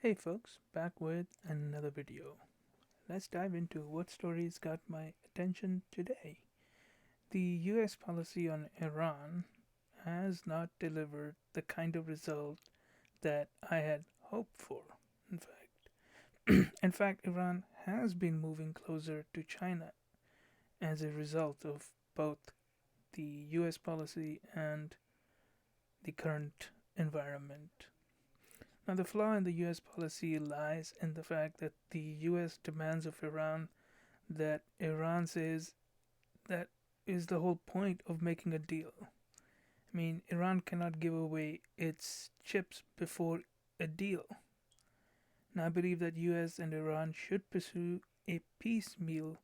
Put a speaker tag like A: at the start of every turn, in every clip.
A: Hey folks, back with another video. Let's dive into what stories got my attention today. The US policy on Iran has not delivered the kind of result that I had hoped for. In in fact, Iran has been moving closer to China as a result of both the US policy and the current environment. Now, the flaw in the US policy lies in the fact that the US demands of Iran that Iran says that is the whole point of making a deal. I mean, Iran cannot give away its chips before a deal. Now, I believe that US and Iran should pursue a piecemeal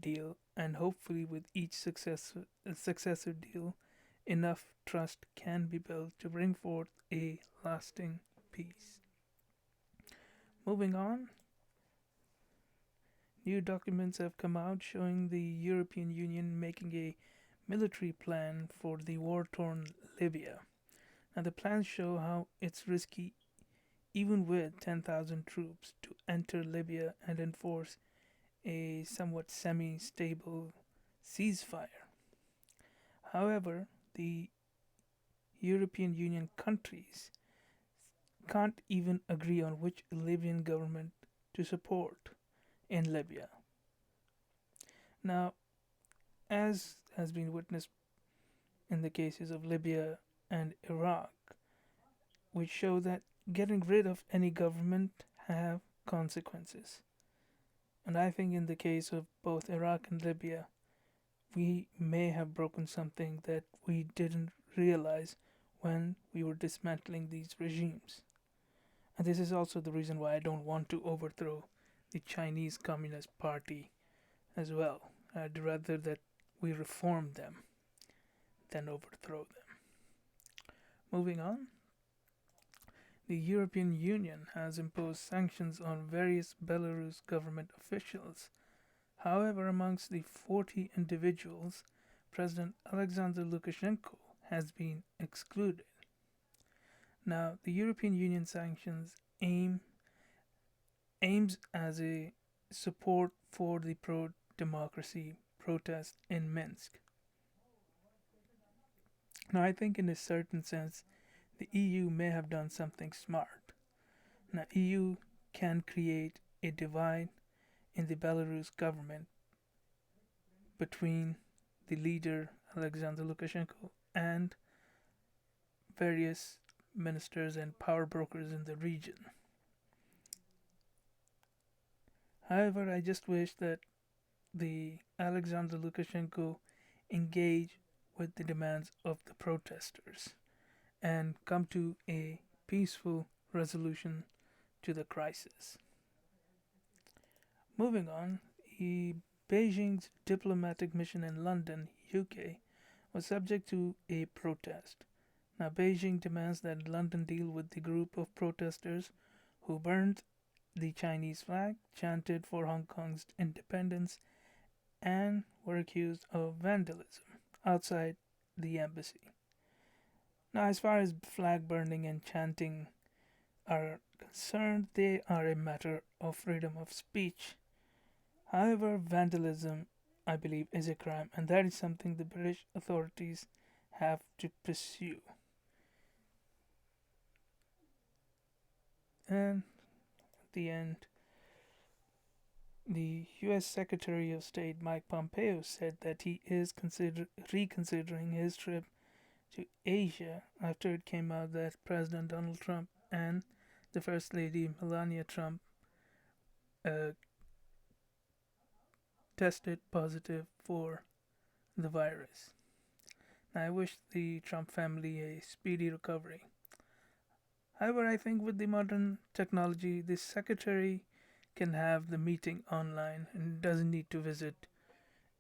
A: deal, and hopefully, with each successive deal, enough trust can be built to bring forth a lasting peace. Moving on, new documents have come out showing the European Union making a military plan for the war torn Libya. Now, the plans show how it's risky, even with 10,000 troops, to enter Libya and enforce a somewhat semi stable ceasefire. However, the European Union countries can't even agree on which Libyan government to support in Libya. Now, as has been witnessed in the cases of Libya and Iraq, which show that getting rid of any government have consequences. And I think in the case of both Iraq and Libya, we may have broken something that we didn't realize when we were dismantling these regimes. And this is also the reason why I don't want to overthrow the Chinese Communist Party as well. I'd rather that we reform them than overthrow them. Moving on, the European Union has imposed sanctions on various Belarus government officials. However, amongst the 40 individuals, President Alexander Lukashenko has been excluded. Now, the European Union sanctions aims as a support for the pro-democracy protest in Minsk. Now, I think in a certain sense, the EU may have done something smart. Now, EU can create a divide in the Belarus government between the leader Alexander Lukashenko and various ministers and power brokers in the region. However, I just wish that the Alexander Lukashenko engage with the demands of the protesters and come to a peaceful resolution to the crisis. Moving on, Beijing's diplomatic mission in London, UK, was subject to a protest. Now, Beijing demands that London deal with the group of protesters who burned the Chinese flag, chanted for Hong Kong's independence, and were accused of vandalism outside the embassy. Now, as far as flag burning and chanting are concerned, they are a matter of freedom of speech. However, vandalism, I believe, is a crime, and that is something the British authorities have to pursue. And at the end, the US Secretary of State Mike Pompeo said that he is reconsidering his trip to Asia after it came out that President Donald Trump and the First Lady Melania Trump uh, tested positive for the virus. Now, I wish the Trump family a speedy recovery. However, I think with the modern technology, the secretary can have the meeting online and doesn't need to visit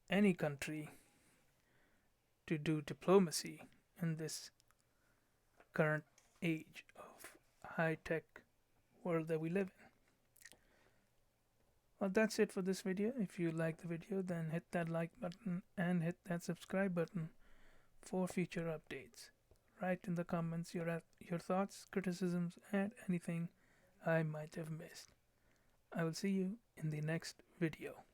A: any country to do diplomacy in this current age of high tech world that we live in. Well, that's it for this video. If you like the video, then hit that like button and hit that subscribe button for future updates. Write in the comments your thoughts, criticisms, and anything I might have missed. I will see you in the next video.